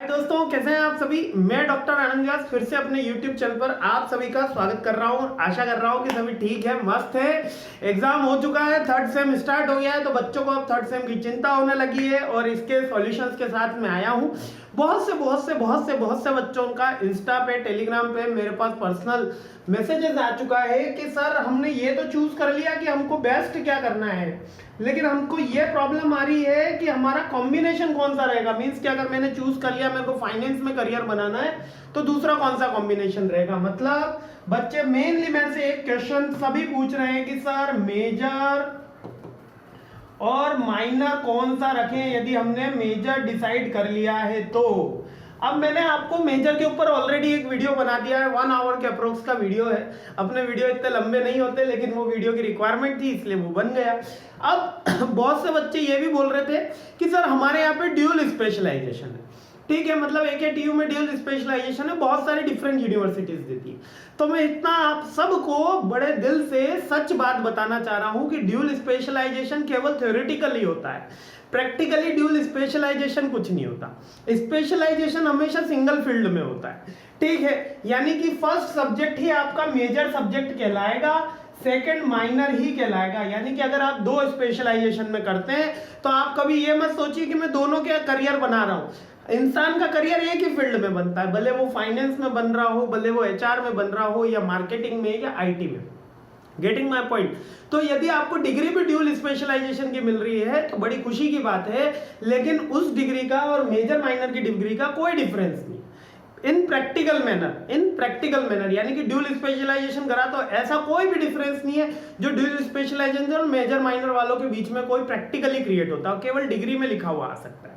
दोस्तों, कैसे हैं आप सभी। मैं डॉक्टर आनंद व्यास फिर से अपने YouTube चैनल पर आप सभी का स्वागत कर रहा हूं। आशा कर रहा हूं कि सभी ठीक है, मस्त है। एग्जाम हो चुका है, थर्ड सेम स्टार्ट हो गया है, तो बच्चों को अब थर्ड सेम की चिंता होने लगी है और इसके सॉल्यूशंस के साथ मैं आया हूं। बहुत से बच्चों का इंस्टा पे, टेलीग्राम पे मेरे पास पर्सनल मैसेजेस आ चुका है कि सर हमने ये तो चूज कर लिया कि हमको बेस्ट क्या करना है, लेकिन हमको ये प्रॉब्लम आ रही है कि हमारा कॉम्बिनेशन कौन सा रहेगा। मींस कि अगर मैंने चूज कर लिया मेरे को फाइनेंस में करियर बनाना है, तो दूसरा कौन सा कॉम्बिनेशन रहेगा। मतलब बच्चे मेनली मेरे से एक क्वेश्चन सभी पूछ रहे हैं कि सर मेजर और माइनर कौन सा रखें यदि हमने मेजर डिसाइड कर लिया है तो। अब मैंने आपको मेजर के ऊपर ऑलरेडी एक वीडियो बना दिया है, 1 आवर के अप्रोक्स का वीडियो है। अपने वीडियो इतने लंबे नहीं होते, लेकिन वो वीडियो की रिक्वायरमेंट थी इसलिए वो बन गया। अब बहुत से बच्चे ये भी बोल रहे थे कि सर हमारे यहाँ पे ड्यूल स्पेशलाइजेशन है। ठीक है, मतलब AKTU में ड्यूल स्पेशलाइजेशन है, बहुत सारी डिफरेंट यूनिवर्सिटीज देती है। तो मैं इतना आप सबको बड़े दिल से सच बात बताना चाह रहा हूं कि ड्यूल स्पेशलाइजेशन केवल थ्योरेटिकली होता है, प्रैक्टिकली ड्यूल स्पेशलाइजेशन कुछ नहीं होता। स्पेशलाइजेशन हमेशा सिंगल फील्ड में होता है। ठीक है, यानी कि फर्स्ट सब्जेक्ट ही आपका मेजर सब्जेक्ट कहलाएगा, सेकंड माइनर ही कहलाएगा। यानी कि अगर आप दो स्पेशलाइजेशन में करते हैं तो आप कभी ये मत सोचिए कि मैं दोनों के करियर बना रहा हूं। इंसान का करियर एक ही फील्ड में बनता है, भले वो फाइनेंस में बन रहा हो, भले वो HR में बन रहा हो, या मार्केटिंग में, या IT में। Getting my point. तो यदि आपको डिग्री भी ड्यूल स्पेशलाइजेशन की मिल रही है तो बड़ी खुशी की बात है, लेकिन उस डिग्री का और मेजर माइनर की डिग्री का कोई डिफरेंस नहीं इन प्रैक्टिकल मैनर। यानी कि ड्यूल स्पेशलाइजेशन करा तो ऐसा कोई भी डिफरेंस नहीं है जो ड्यूल स्पेशलाइजेशन और मेजर माइनर वालों के बीच में कोई प्रैक्टिकली क्रिएट होता है, केवल डिग्री में लिखा हुआ आ सकता है।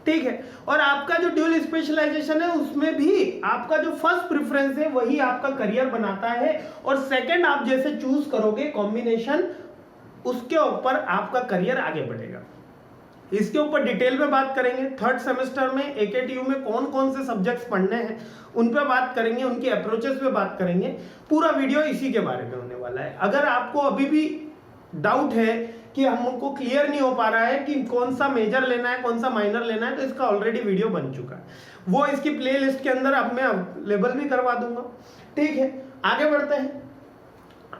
ठीक है, और आपका जो ड्यूल स्पेशलाइजेशन है उसमें भी आपका जो फर्स्ट प्रेफरेंस है वही आपका करियर बनाता है, और सेकंड आप जैसे चूज करोगे कॉम्बिनेशन, उसके ऊपर आपका करियर आगे बढ़ेगा। इसके ऊपर डिटेल में बात करेंगे। थर्ड सेमेस्टर में AKTU में कौन कौन से सब्जेक्ट्स पढ़ने हैं उन पे बात करेंगे, उनकी अप्रोचेस पे बात करेंगे। पूरा वीडियो इसी के बारे में होने वाला है। अगर आपको अभी भी डाउट है कि हमको क्लियर नहीं हो पा रहा है कि कौन सा मेजर लेना है कौन सा माइनर लेना है, तो इसका ऑलरेडी वीडियो बन चुका है, वो इसकी प्लेलिस्ट के अंदर अब मैं अवेलेबल भी करवा दूंगा। ठीक है, आगे बढ़ते हैं।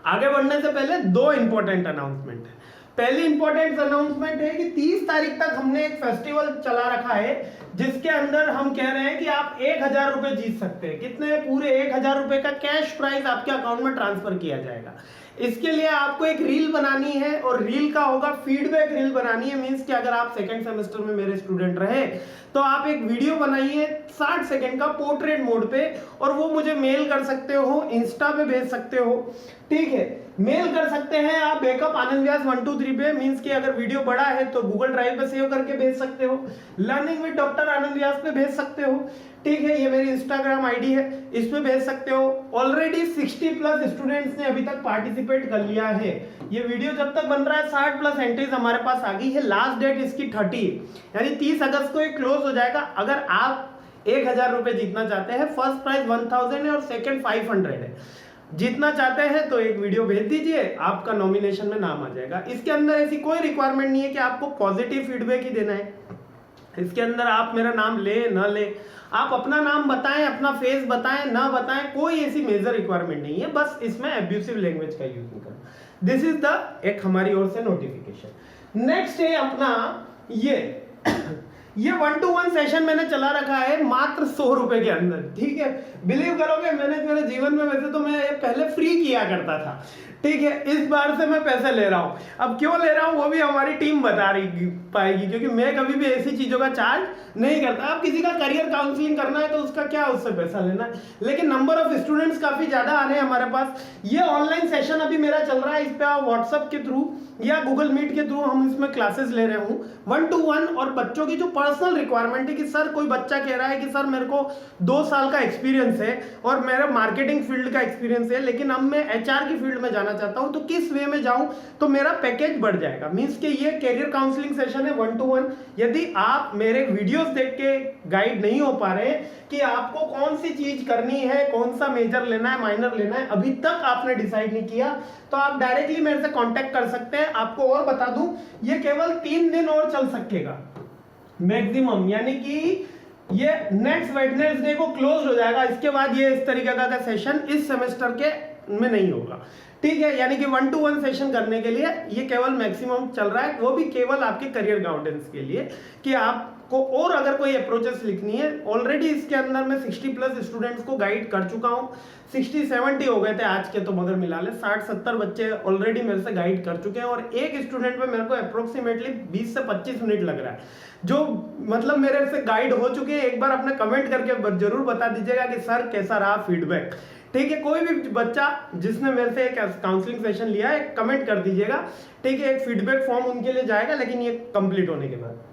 आगे बढ़ने से पहले दो इंपॉर्टेंट अनाउंसमेंट है। पहली इंपॉर्टेंट अनाउंसमेंट है कि 30 तारीख तक हमने एक फेस्टिवल चला रखा है जिसके अंदर हम कह रहे हैं कि आप 1000 रुपए जीत सकते हैं। कितने? पूरे 1000 रुपए का कैश प्राइज आपके अकाउंट में ट्रांसफर किया जाएगा। इसके लिए आपको एक रील बनानी है, और रील का होगा फीडबैक रील बनानी है। मींस कि अगर आप सेकंड सेमेस्टर में मेरे स्टूडेंट रहे तो आप एक वीडियो बनाइए 60 सेकंड का पोर्ट्रेट मोड पे, और वो मुझे मेल कर सकते हो, इंस्टा पे भेज सकते हो। ठीक है, मेल कर सकते हैं आप बैकअप आनंद व्यास 123 पे। मींस कि अगर वीडियो बड़ा है तो गूगल ड्राइव पे सेव करके भेज सकते हो, लर्निंग विद डॉक्टर आनंद व्यास पे भेज सकते हो। ठीक है, ये मेरी इंस्टाग्राम आईडी है, इस पे भेज सकते हो। ऑलरेडी 60+ स्टूडेंट्स ने अभी तक पार्टिसिपेट कर लिया है। ये वीडियो जब तक बन रहा है 60+ एंट्रीज हमारे पास आ गई है। लास्ट डेट इसकी 30 यानी 30 अगस्त को ये क्लोज हो जाएगा। अगर आप 1000 रुपए जीतना चाहते हैं, फर्स्ट प्राइज 1000 है और सेकंड 500 है, जीतना चाहते हैं तो एक वीडियो भेज दीजिए, आपका नॉमिनेशन में नाम आ जाएगा। इसके अंदर ऐसी कोई रिक्वायरमेंट नहीं है कि आपको पॉजिटिव फीडबैक ही देना है। इसके अंदर आप मेरा नाम ले ना ले, आप अपना नाम बताएं, अपना फेस बताएं ना बताएं, कोई ऐसी मेजर रिक्वायरमेंट नहीं है। बस इसमें एब्यूसिव लैंग्वेज का यूज नहीं करना। दिस इज द एक हमारी ओर से नोटिफिकेशन। नेक्स्ट है अपना ये 1-to-1 सेशन मैंने चला रखा है मात्र 100 रुपए के अंदर। ठीक है, बिलीव करोगे मैंने मेरे जीवन में, वैसे तो मैं पहले फ्री किया करता था, ठीक है, इस बार से मैं पैसे ले रहा हूं। अब क्यों ले रहा हूं वो भी हमारी टीम बता रही पाएगी, क्योंकि मैं कभी भी ऐसी चीजों का चार्ज नहीं करता। अब किसी का करियर काउंसलिंग करना है तो उसका क्या, उससे पैसा लेना है, लेकिन नंबर ऑफ स्टूडेंट्स काफी ज्यादा आ रहे हैं हमारे पास। ये ऑनलाइन सेशन अभी मेरा चल रहा है, इस पे आप व्हाट्सएप के थ्रू या गूगल मीट के थ्रू हम इसमें क्लासेस ले रहे हूँ 1-to-1। और बच्चों की जो पर्सनल रिक्वायरमेंट है कि सर कोई बच्चा कह रहा है कि सर मेरे को 2 साल का एक्सपीरियंस है और मेरा मार्केटिंग फील्ड का एक्सपीरियंस है, लेकिन अब मैं HR की फील्ड में जाना चाहता हूं, तो किस वे में जाऊं तो मेरा पैकेज बढ़ जाएगा। मींस कि ये कैरियर काउंसलिंग सेशन है 1-to-1। यदि आप मेरे वीडियोस देख के गाइड नहीं हो पा रहे कि आपको कौन सी चीज करनी है, कौन सा मेजर लेना है, माइनर लेना है, अभी तक आपने डिसाइड नहीं किया, तो आप डायरेक्टली मेरे से कांटेक्ट कर सकते हैं। आपको और बता दूं, ये केवल 3 दिन और चल सकेगा मैक्सिमम, यानी कि ये नेक्स्ट वेडनेसडे को क्लोज हो जाएगा। इसके बाद ये इस तरीके का सेशन इस सेमेस्टर के में नहीं होगा, ठीक है। यानी कि 1 to 1 सेशन करने के लिए ये केवल मैक्सिमम चल रहा है, वो भी केवल आपके करियर गाइडेंस के लिए कि आपको और अगर कोई अप्रोचेस लिखनी है। ऑलरेडी इसके अंदर मैं 60+ स्टूडेंट्स को गाइड कर चुका हूँ, 60-70 हो गए थे आज के, तो मगर मिला ले 60-70 बच्चे ऑलरेडी मेरे से गाइड कर चुके हैं और एक स्टूडेंट पे मेरे को अप्रोक्सीमेटली 20 से 25 मिनट लग रहा है, जो मतलब मेरे से गाइड हो चुके हैं। एक बार अपने कमेंट करके जरूर बता दीजिएगा कि सर कैसा रहा फीडबैक, ठीक है। कोई भी बच्चा जिसने मेरे से एक काउंसलिंग सेशन लिया है कमेंट कर दीजिएगा, ठीक है। एक फीडबैक फॉर्म उनके लिए जाएगा, लेकिन ये कंप्लीट होने के बाद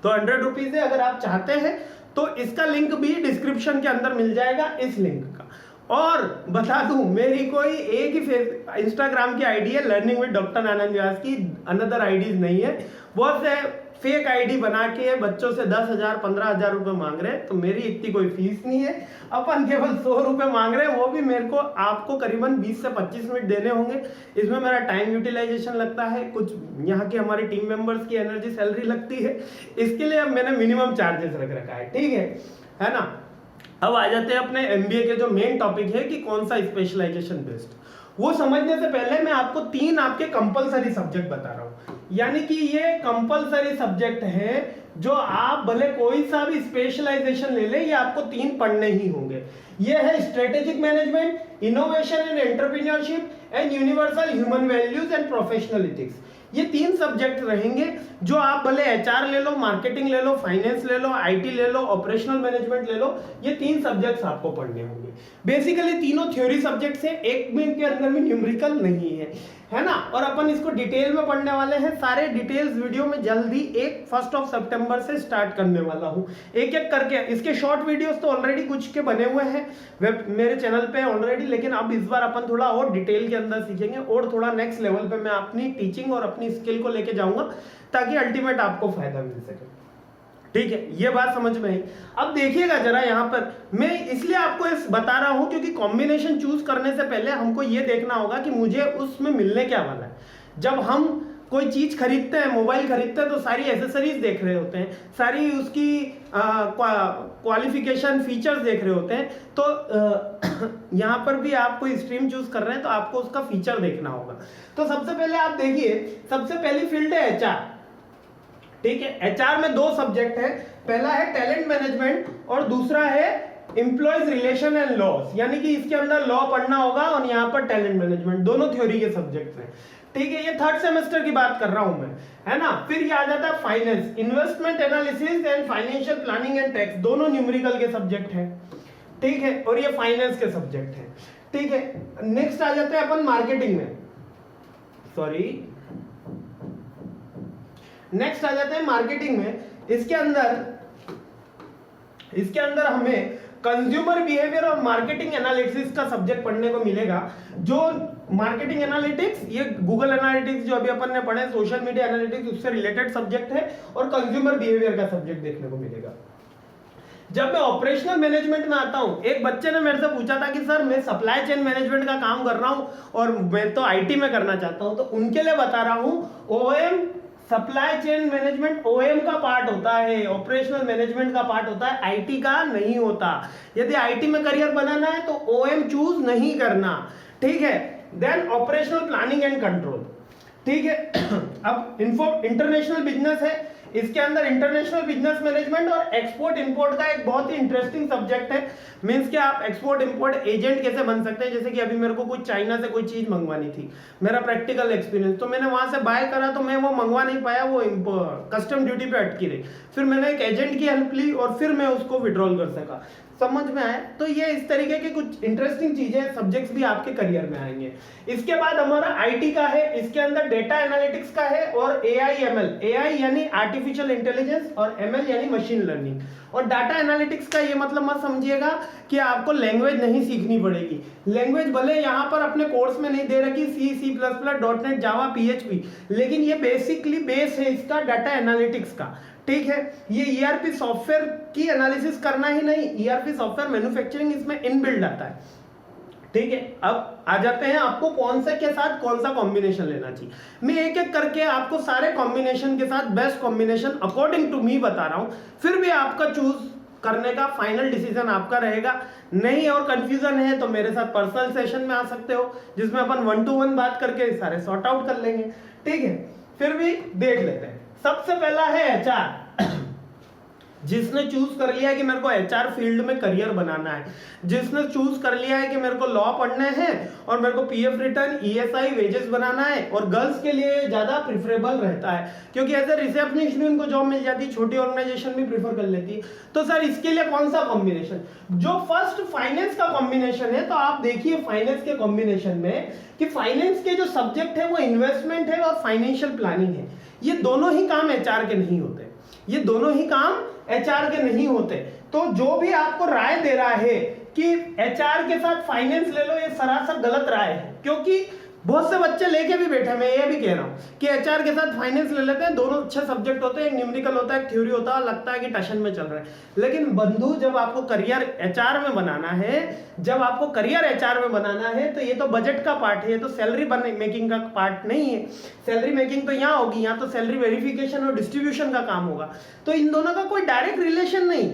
तो 100 रुपीज है। अगर आप चाहते हैं तो इसका लिंक भी डिस्क्रिप्शन के अंदर मिल जाएगा, इस लिंक का। और बता दूं, मेरी कोई एक ही इंस्टाग्राम की आईडी है, लर्निंग विद डॉक्टर आनंद व्यास की, अनदर आईडीज नहीं है। बहुत से फेक आईडी बना के बच्चों से 10,000 15,000 रुपए मांग रहे हैं, तो मेरी इतनी कोई फीस नहीं है, अपन केवल 100 रुपए मांग रहे हैं, वो भी मेरे को आपको करीबन 20 से 25 मिनट देने होंगे। इसमें मेरा टाइम यूटिलाइजेशन लगता है, कुछ यहाँ की हमारी टीम मेंबर्स की एनर्जी सैलरी लगती है, इसके लिए अब मैंने मिनिमम चार्जेस रख रखा है, ठीक है ना। अब आ जाते हैं अपने एमबीए के जो मेन टॉपिक है कि कौन सा स्पेशलाइजेशन बेस्ड। वो समझने से पहले मैं आपको 3 आपके कंपलसरी सब्जेक्ट बता रहा हूं, यानी कि ये कंपलसरी सब्जेक्ट है जो आप भले कोई सा भी स्पेशलाइजेशन ले ले, ये आपको 3 पढ़ने ही होंगे। ये है strategic management, innovation and entrepreneurship and universal human values and professional ethics. ये 3 सब्जेक्ट रहेंगे जो आप भले एचआर ले लो, मार्केटिंग ले लो, फाइनेंस ले लो, आईटी ले लो, ऑपरेशनल मैनेजमेंट ले लो, ये 3 सब्जेक्ट्स आपको पढ़ने होंगे। बेसिकली तीनों थ्योरी सब्जेक्ट्स हैं, एक में के अंदर में न्यूमेरिकल नहीं है ना। और अपन इसको डिटेल में पढ़ने वाले हैं, सारे डिटेल्स वीडियो में जल्दी 1 सितंबर से स्टार्ट करने वाला हूं, एक एक करके। इसके शॉर्ट वीडियोस तो ऑलरेडी कुछ के बने हुए हैं वेब मेरे चैनल पे ऑलरेडी, लेकिन अब इस बार अपन थोड़ा और डिटेल के अंदर सीखेंगे और थोड़ा नेक्स्ट लेवल पे मैं अपनी टीचिंग और अपनी स्किल को लेके जाऊंगा, ताकि अल्टीमेट आपको फायदा मिल सके, ठीक है। ये बात समझ में आई। अब देखिएगा जरा, यहाँ पर मैं इसलिए आपको इस बता रहा हूं क्योंकि कॉम्बिनेशन चूज करने से पहले हमको ये देखना होगा कि मुझे उसमें मिलने क्या वाला है। जब हम कोई चीज खरीदते हैं, मोबाइल खरीदते हैं, तो सारी एसेसरीज देख रहे होते हैं, सारी उसकी क्वालिफिकेशन फीचर्स देख रहे होते हैं। तो यहाँ पर भी आप कोई स्ट्रीम चूज कर रहे हैं तो आपको उसका फीचर देखना होगा। तो सबसे पहले आप देखिए, सबसे पहली फील्ड है एचआर, ठीक है। एचआर में 2 सब्जेक्ट है, पहला है टैलेंट मैनेजमेंट और दूसरा है एम्प्लॉयज रिलेशन एंड लॉस, यानी कि इसके अंदर लॉ पढ़ना होगा और यहाँ पर टैलेंट मैनेजमेंट, दोनों थ्योरी के सब्जेक्ट हैं, ठीक है। ये 3rd सेमेस्टर की बात कर रहा हूं मैं, है ना। फिर ये आ जाता है finance, investment analysis and financial planning and tax, दोनों न्यूमेरिकल के सब्जेक्ट हैं, ठीक है। और ये फाइनेंस के सब्जेक्ट हैं, ठीक है। नेक्स्ट आ जाते हैं अपन मार्केटिंग में, नेक्स्ट आ जाते हैं मार्केटिंग में। इसके अंदर हमें कंज्यूमर बिहेवियर और मार्केटिंग एनालिसिस का सब्जेक्ट पढ़ने को मिलेगा। जो मार्केटिंग एनालिटिक्स, ये गूगल एनालिटिक्स जो अभी अपन ने पढ़े, सोशल मीडिया एनालिटिक्स, उससे रिलेटेड सब्जेक्ट है, और कंज्यूमर बिहेवियर का सब्जेक्ट देखने को मिलेगा। जब मैं ऑपरेशनल मैनेजमेंट में आता हूं, एक बच्चे ने मेरे से पूछा था कि सर मैं सप्लाई चेन मैनेजमेंट का काम कर रहा हूं और मैं तो आईटी में करना चाहता हूं, तो उनके लिए बता रहा हूं OM supply chain management OM का पार्ट होता है, ऑपरेशनल मैनेजमेंट का पार्ट होता है, आईटी का नहीं होता। यदि आईटी में करियर बनाना है तो ओएम चूज नहीं करना, ठीक है। Then operational planning and control, ठीक है। अब इंटरनेशनल बिजनेस है, इसके अंदर इंटरनेशनल बिजनेस मैनेजमेंट और एक्सपोर्ट इंपोर्ट का एक बहुत ही इंटरेस्टिंग सब्जेक्ट है। मींस कि आप एक्सपोर्ट इंपोर्ट एजेंट कैसे बन सकते हैं। जैसे कि अभी मेरे को कुछ चाइना से कोई चीज मंगवानी थी, मेरा प्रैक्टिकल एक्सपीरियंस, तो मैंने वहां से बाय करा तो मैं वो मंगवा नहीं पाया, वो कस्टम ड्यूटी पे अटकी रही। फिर मैंने एक एजेंट की हेल्प ली और फिर मैं उसको विड्रॉल कर सका। समझ में आए? तो ये इस तरीके के कुछ इंटरेस्टिंग चीजें, सब्जेक्ट्स भी आपके करियर में आएंगे। इसके बाद हमारा आईटी का है, इसके अंदर डेटा एनालिटिक्स का है और एआई एमएल, एआई यानी आर्टिफिशियल इंटेलिजेंस और एमएल यानी मशीन लर्निंग। और डाटा एनालिटिक्स का ये मतलब मत समझिएगा कि आपको लैंग्वेज नहीं सीखनी पड़ेगी। लैंग्वेज भले यहाँ पर अपने कोर्स में नहीं दे रखी, C++, .NET, जावा, PHP, लेकिन ये बेसिकली बेस है इसका डाटा एनालिटिक्स का, ठीक है। ये ईआरपी सॉफ्टवेयर की एनालिसिस करना ही नहीं, ईआरपी सॉफ्टवेयर मैन्युफैक्चरिंग इसमें इनबिल्ड आता है, ठीक है। अब आ जाते हैं आपको कौन से के साथ कौन सा कॉम्बिनेशन लेना चाहिए। मैं एक एक करके आपको सारे कॉम्बिनेशन के साथ best combination according to me बता रहा हूं, फिर भी आपका चूज करने का फाइनल डिसीजन आपका रहेगा। नहीं और कंफ्यूजन है तो मेरे साथ पर्सनल सेशन में आ सकते हो, जिसमें अपन 1 to 1 बात करके सारे सॉर्ट आउट कर लेंगे। ठीक है, फिर भी देख लेते हैं। सबसे पहला है एचआर। जिसने चूज कर लिया है कि मेरे को एचआर फील्ड में करियर बनाना है, जिसने चूज कर लिया है कि मेरे को लॉ पढ़ने हैं और मेरे को पीएफ रिटर्न, ईएसआई, वेजेस बनाना है, और गर्ल्स के लिए ज्यादा प्रिफरेबल रहता है क्योंकि एज ए रिसेप्शनिस्ट भी उनको जॉब मिल जाती है, छोटी ऑर्गेनाइजेशन भी प्रीफर कर लेती है। तो सर इसके लिए कौन सा कॉम्बिनेशन? जो फर्स्ट फाइनेंस का कॉम्बिनेशन है, तो आप देखिए फाइनेंस के कॉम्बिनेशन में कि फाइनेंस के जो सब्जेक्ट है वो इन्वेस्टमेंट है और फाइनेंशियल प्लानिंग है। ये दोनों ही काम एचआर के नहीं होते, ये दोनों ही काम एचआर के नहीं होते। तो जो भी आपको राय दे रहा है कि एचआर के साथ फाइनेंस ले लो, ये सरासर गलत राय है, क्योंकि बहुत से बच्चे लेके भी बैठे, मैं ये भी कह रहा हूं कि एचआर के साथ फाइनेंस ले लेते हैं, दोनों अच्छे सब्जेक्ट होते हैं, एक न्यूमेरिकल होता है, एक थ्योरी होता है, लगता है कि टशन में चल रहा है। लेकिन बंधु, जब आपको करियर एचआर में बनाना है, जब आपको करियर एचआर में बनाना है, तो ये तो बजट का पार्ट है, ये तो सैलरी मेकिंग का पार्ट नहीं है। सैलरी मेकिंग तो यहाँ होगी, यहाँ तो सैलरी वेरिफिकेशन और डिस्ट्रीब्यूशन का काम होगा। तो इन दोनों का कोई डायरेक्ट रिलेशन नहीं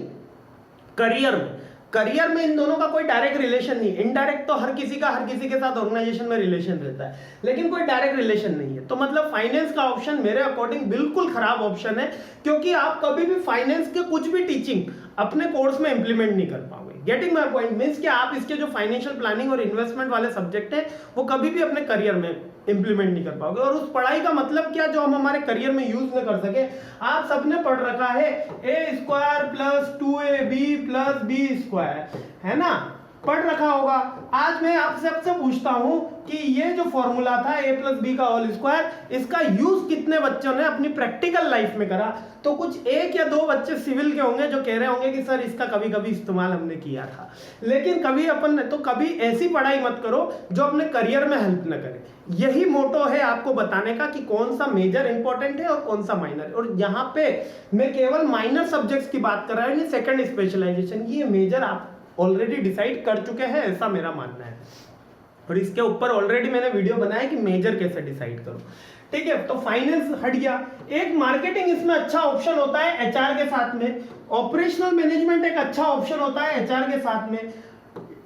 करियर में इन दोनों का कोई डायरेक्ट रिलेशन नहीं। इनडायरेक्ट तो हर किसी के साथ ऑर्गेनाइजेशन में रिलेशन रहता है, लेकिन कोई डायरेक्ट रिलेशन नहीं है। तो मतलब फाइनेंस का ऑप्शन मेरे अकॉर्डिंग बिल्कुल खराब ऑप्शन है, क्योंकि आप कभी भी फाइनेंस के कुछ भी टीचिंग अपने कोर्स में इंप्लीमेंट नहीं कर पाओगे। गेटिंग माय पॉइंट मींस कि आप इसके जो फाइनेंशियल प्लानिंग और इन्वेस्टमेंट वाले सब्जेक्ट है वो कभी भी अपने करियर में इंप्लीमेंट नहीं कर पाओगे। और उस पढ़ाई का मतलब क्या जो हम हमारे करियर में यूज न कर सके। आप सबने पढ़ रखा है a² + 2ab + b², है ना, पढ़ रखा होगा। आज मैं आपसे पूछता हूं कि ये जो फॉर्मूला था a + b का होल स्क्वायर, इसका यूज कितने बच्चों ने अपनी प्रैक्टिकल लाइफ में करा? तो कुछ 1 या 2 बच्चे सिविल के होंगे जो कह रहे होंगे कि सर इसका कभी कभी इस्तेमाल हमने किया था। लेकिन कभी कभी ऐसी पढ़ाई मत करो जो अपने करियर में हेल्प न करे। यही मोटो है आपको बताने का कि कौन सा मेजर इंपॉर्टेंट है और कौन सा माइनर। और यहाँ पे मैं केवल माइनर सब्जेक्ट्स की बात कर रहा हूँ, सेकंड स्पेशलाइजेशन की। ये मेजर आप ऑलरेडी डिसाइड कर चुके हैं, ऐसा मेरा मानना है। और इसके ऊपर ऑलरेडी मैंने वीडियो बनाया कि मेजर कैसे डिसाइड करो। ठीक है, तो फाइनेंस हट गया। एक मार्केटिंग इसमें अच्छा ऑप्शन होता है एचआर के साथ में। ऑपरेशनल मैनेजमेंट एक अच्छा ऑप्शन होता है एचआर के साथ में।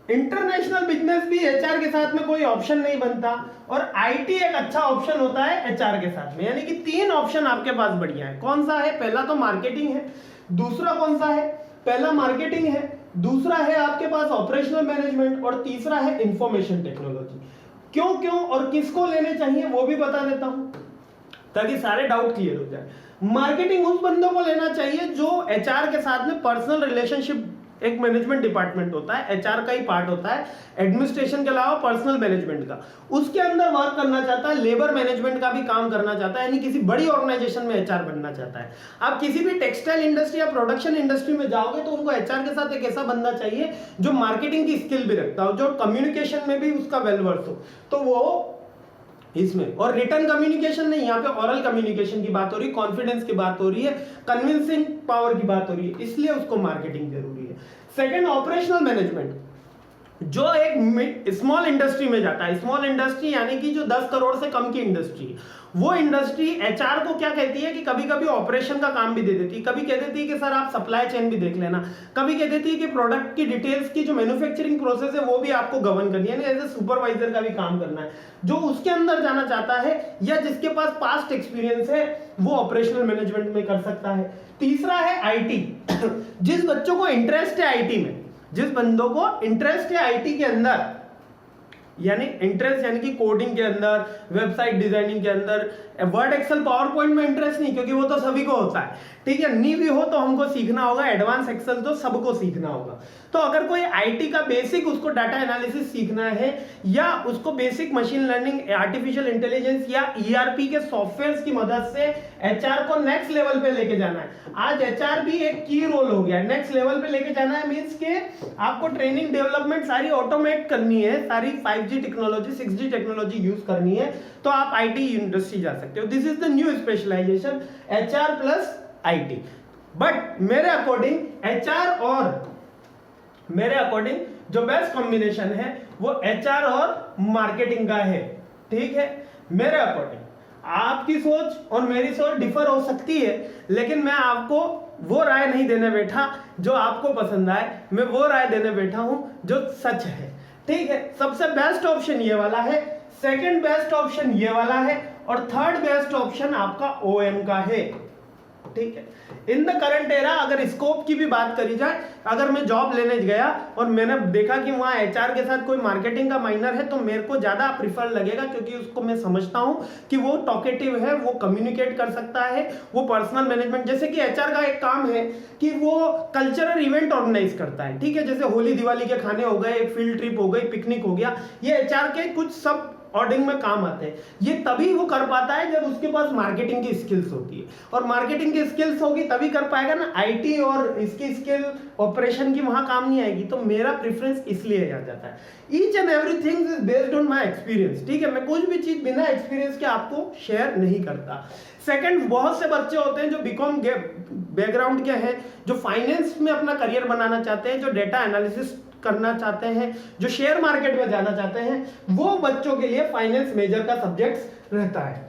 इंटरनेशनल बिजनेस भी एचआर के साथ में कोई ऑप्शन नहीं बनता। और आईटी एक अच्छा ऑप्शन होता है एचआर के साथ में। यानी कि 3 ऑप्शन आपके पास बढ़िया है। कौन सा है? पहला तो मार्केटिंग है। दूसरा कौन सा है? पहला मार्केटिंग है, दूसरा है आपके पास ऑपरेशनल मैनेजमेंट, और तीसरा है इंफॉर्मेशन टेक्नोलॉजी। क्यों और किसको लेने चाहिए वो भी बता देता हूं ताकि सारे डाउट क्लियर हो जाए। मार्केटिंग उस बंदों को लेना चाहिए जो एचआर के साथ में पर्सनल रिलेशनशिप, एक मैनेजमेंट डिपार्टमेंट होता है, एचआर का ही पार्ट होता है, एडमिनिस्ट्रेशन के अलावा पर्सनल मैनेजमेंट का, उसके अंदर वर्क करना चाहता है, लेबर मैनेजमेंट का भी काम करना चाहता है, यानी किसी बड़ी ऑर्गेनाइजेशन में एचआर बनना चाहता है। आप किसी भी टेक्सटाइल इंडस्ट्री या प्रोडक्शन इंडस्ट्री में जाओगे तो उनको एचआर के साथ एक ऐसा बंदा चाहिए जो मार्केटिंग की स्किल भी रखता हो, जो कम्युनिकेशन में भी उसका वेल वर्स हो। तो वो इसमें, और रिटर्न कम्युनिकेशन नहीं, यहाँ पे ओरल कम्युनिकेशन की बात हो रही है, कॉन्फिडेंस की बात हो रही है, कन्विंसिंग पावर की बात हो रही है, इसलिए उसको मार्केटिंग जरूरी है। सेकंड, ऑपरेशनल मैनेजमेंट, जो एक स्मॉल इंडस्ट्री में जाता है। स्मॉल इंडस्ट्री यानी कि जो 10 करोड़ से कम की इंडस्ट्री, वो इंडस्ट्री एचआर को क्या कहती है कि कभी कभी ऑपरेशन का काम भी दे देती है, कभी कह देती है कि सर आप सप्लाई चेन भी देख लेना, कभी कह देती है कि प्रोडक्ट की डिटेल्स की जो मैन्युफैक्चरिंग प्रोसेस है वो भी आपको गवर्न करनी है, एज ए सुपरवाइजर का भी काम करना है। जो उसके अंदर जाना चाहता है या जिसके पास पास्ट एक्सपीरियंस है वो ऑपरेशनल मैनेजमेंट में कर सकता है। तीसरा है आईटी। जिस बच्चों को इंटरेस्ट है आईटी में, जिस बंदों को इंटरेस्ट है आईटी के अंदर, यानी इंटरेस्ट यानी कि कोडिंग के अंदर, वेबसाइट डिजाइनिंग के अंदर, वर्ड एक्सेल पावर पॉइंट में इंटरेस्ट नहीं, क्योंकि वो तो सभी को होता है, ठीक है, नहीं भी हो तो हमको सीखना होगा, एडवांस एक्सेल तो सबको सीखना होगा। तो अगर कोई आईटी का बेसिक उसको डाटा एनालिसिस सीखना है, या उसको basic machine learning, artificial intelligence या ईआरपी के सॉफ्टवेयर्स की मदद से एचआर को नेक्स्ट लेवल पे लेके जाना है। आज एचआर भी एक की रोल हो गया, नेक्स्ट लेवल पे लेके जाना है, मींस के आपको ट्रेनिंग डेवलपमेंट सारी ऑटोमेट करनी है, सारी 5G technology 6G technology use करनी है, तो आप आईटी इंडस्ट्री जा सकते हो। This is the new specialisation, HR plus IT. But मेरे अकॉर्डिंग जो बेस्ट कॉम्बिनेशन है वो एचआर और मार्केटिंग का है, ठीक है। मेरे अकॉर्डिंग आपकी सोच और मेरी सोच डिफर हो सकती है, लेकिन मैं आपको वो राय नहीं देने बैठा जो आपको पसंद आए, मैं वो राय देने बैठा हूं जो सच है। ठीक है, सबसे बेस्ट ऑप्शन ये वाला है, सेकंड बेस्ट ऑप्शन ये वाला है, और थर्ड बेस्ट ऑप्शन आपका ओएम का है। ठीक है, इन द करंट एरा अगर स्कोप की भी बात करी जाए, अगर मैं जॉब लेने गया और मैंने देखा कि वहाँ एचआर के साथ कोई मार्केटिंग का माइनर है, तो मेरे को ज्यादा प्रिफर लगेगा, क्योंकि उसको मैं समझता हूँ कि वो टॉकेटिव है, वो कम्युनिकेट कर सकता है, वो पर्सनल मैनेजमेंट, जैसे कि एचआर का एक काम है कि वो कल्चरल इवेंट ऑर्गेनाइज करता है। ठीक है, जैसे होली दिवाली के खाने हो गए, एक फील्ड ट्रिप हो गई, पिकनिक हो गया, ये एचआर के कुछ सब ऑडिंग में काम आते हैं। ये तभी वो कर पाता है जब उसके पास मार्केटिंग की स्किल्स होती है, और मार्केटिंग की स्किल्स होगी तभी कर पाएगा ना। आईटी और इसकी स्किल ऑपरेशन की वहां काम नहीं आएगी। तो मेरा प्रेफरेंस इसलिए आ जाता है। Each and everything is based on my experience. ठीक है, मैं कुछ भी चीज बिना एक्सपीरियंस के आपको शेयर नहीं करता। सेकंड, बहुत से बच्चे होते हैं जो बीकॉम बैकग्राउंड के हैं, जो फाइनेंस में अपना करियर बनाना चाहते हैं, जो डेटा एनालिसिस करना चाहते हैं, जो शेयर मार्केट में जाना चाहते हैं, वो बच्चों के लिए फाइनेंस मेजर का सब्जेक्ट रहता है।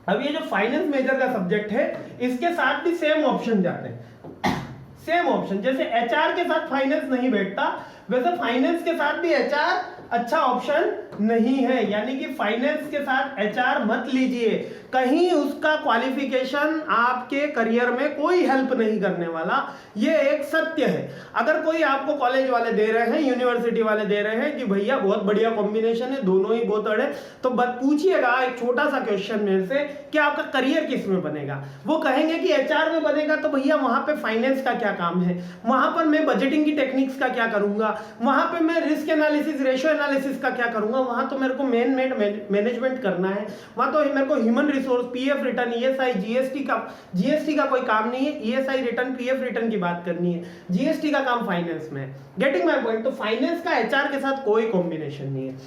अब ये जो फाइनेंस मेजर का सब्जेक्ट है, इसके साथ भी सेम ऑप्शन जाते हैं, सेम ऑप्शन। जैसे एचआर के साथ फाइनेंस नहीं बैठता, वैसे फाइनेंस के साथ भी एचआर अच्छा ऑप्शन नहीं है। यानी कि फाइनेंस के साथ एचआर मत लीजिए, कहीं उसका क्वालिफिकेशन आपके करियर में कोई हेल्प नहीं करने वाला, ये एक सत्य है। अगर कोई आपको कॉलेज वाले दे रहे हैं, यूनिवर्सिटी वाले दे रहे हैं कि भैया बहुत बढ़िया कॉम्बिनेशन है, दोनों ही बहुत अड़े, तो बस पूछिएगा एक छोटा सा क्वेश्चन मेरे से कि आपका करियर किस में बनेगा। वो कहेंगे कि एचआर में बनेगा, तो भैया वहां पे फाइनेंस का क्या काम है, वहां पर मैं बजटिंग की टेक्निक्स का क्या करूंगा, वहां पे मैं रिस्क एनालिसिस, रेशियो एनालिसिस का क्या करूंगा, वहां तो मेरे को मैनेजमेंट करना है, वहां तो मेरे को human resource, PF return, ESI, GST का कोई काम नहीं है। ईएसआई रिटर्न, पीएफ रिटर्न की बात करनी है, जीएसटी का काम फाइनेंस में है। Getting my point. तो फाइनेंस का एचआर के साथ कोई कॉम्बिनेशन नहीं है।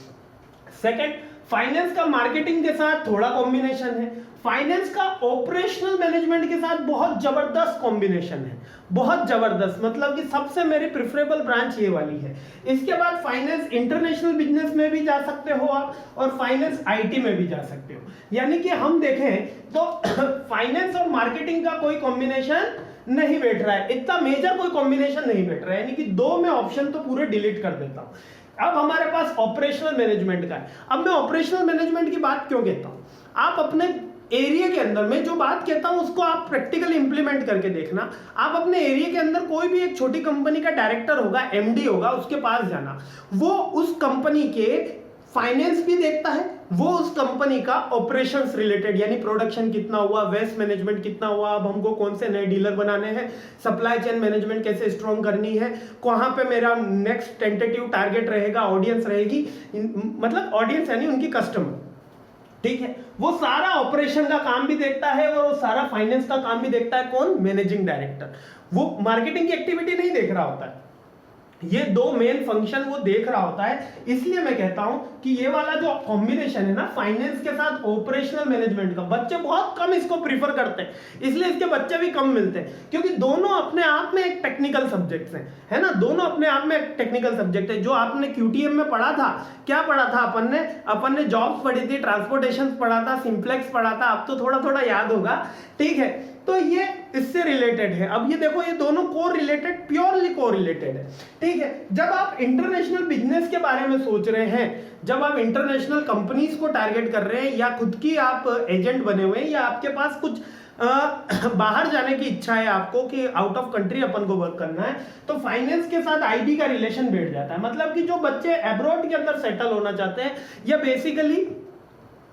सेकंड, फाइनेंस का मार्केटिंग के साथ थोड़ा कॉम्बिनेशन है, फाइनेंस का ऑपरेशनल मैनेजमेंट के साथ बहुत जबरदस्त कॉम्बिनेशन है, बहुत जबरदस्त। मतलब कि सबसे मेरी प्रेफरेबल ब्रांच ये वाली है। इसके बाद फाइनेंस इंटरनेशनल बिजनेस में भी जा सकते हो आप, और फाइनेंस आईटी में भी जा सकते हो। यानी कि हम देखें तो फाइनेंस और मार्केटिंग का कोई कॉम्बिनेशन नहीं बैठ रहा है, इतना मेजर कोई कॉम्बिनेशन नहीं बैठ रहा है। यानी कि दो में ऑप्शन तो पूरे डिलीट कर देता हूं। अब हमारे पास ऑपरेशनल मैनेजमेंट का है। अब मैं ऑपरेशनल मैनेजमेंट की बात क्यों कहता हूं, आप अपने एरिया के अंदर, मैं जो बात कहता हूं उसको आप प्रैक्टिकली इंप्लीमेंट करके देखना। आप अपने एरिया के अंदर कोई भी एक छोटी कंपनी का डायरेक्टर होगा, एमडी होगा, उसके पास जाना, वो उस कंपनी के फाइनेंस भी देखता है, वो उस कंपनी का ऑपरेशंस रिलेटेड, यानी प्रोडक्शन कितना हुआ, वेस्ट मैनेजमेंट कितना हुआ, अब हमको कौन से नए डीलर बनाने हैं, सप्लाई चेन मैनेजमेंट कैसे स्ट्रॉन्ग करनी है, कहां पे मेरा नेक्स्ट टेंटेटिव टारगेट रहेगा, ऑडियंस रहेगी, मतलब ऑडियंस यानी उनकी कस्टमर। ठीक है, वो सारा ऑपरेशन का काम भी देखता है और वो सारा फाइनेंस का काम भी देखता है। कौन? Managing director. वो मार्केटिंग की एक्टिविटी नहीं देख रहा होता है, ये दो मेन फंक्शन वो देख रहा होता है। इसलिए मैं कहता हूं कि ये वाला जो कॉम्बिनेशन है ना, फाइनेंस के साथ ऑपरेशनल मैनेजमेंट का, बच्चे बहुत कम इसको प्रीफर करते हैं, इसलिए इसके बच्चे भी कम मिलते हैं, क्योंकि दोनों अपने आप में एक टेक्निकल सब्जेक्ट्स हैं, है ना, दोनों अपने आप में एक टेक्निकल सब्जेक्ट है। जो आपने क्यूटीएम में पढ़ा था, क्या पढ़ा था अपन ने जॉब्स पढ़ी थी, ट्रांसपोर्टेशन पढ़ा था, सिंप्लेक्स पढ़ा था, अब तो थोड़ा थोड़ा याद होगा। ठीक है, तो ये इससे रिलेटेड है। अब ये देखो, ये दोनों को रिलेटेड, प्योरली को रिलेटेड है। ठीक है, जब आप इंटरनेशनल बिजनेस के बारे में सोच रहे हैं, जब आप इंटरनेशनल कंपनीज को टारगेट कर रहे हैं, या खुद की आप एजेंट बने हुए हैं, या आपके पास कुछ बाहर जाने की इच्छा है आपको कि आउट ऑफ कंट्री अपन को वर्क करना है, तो फाइनेंस के साथ आईबी का रिलेशन बैठ जाता है। मतलब कि जो बच्चे अब्रॉड के अंदर सेटल होना चाहते हैं, या बेसिकली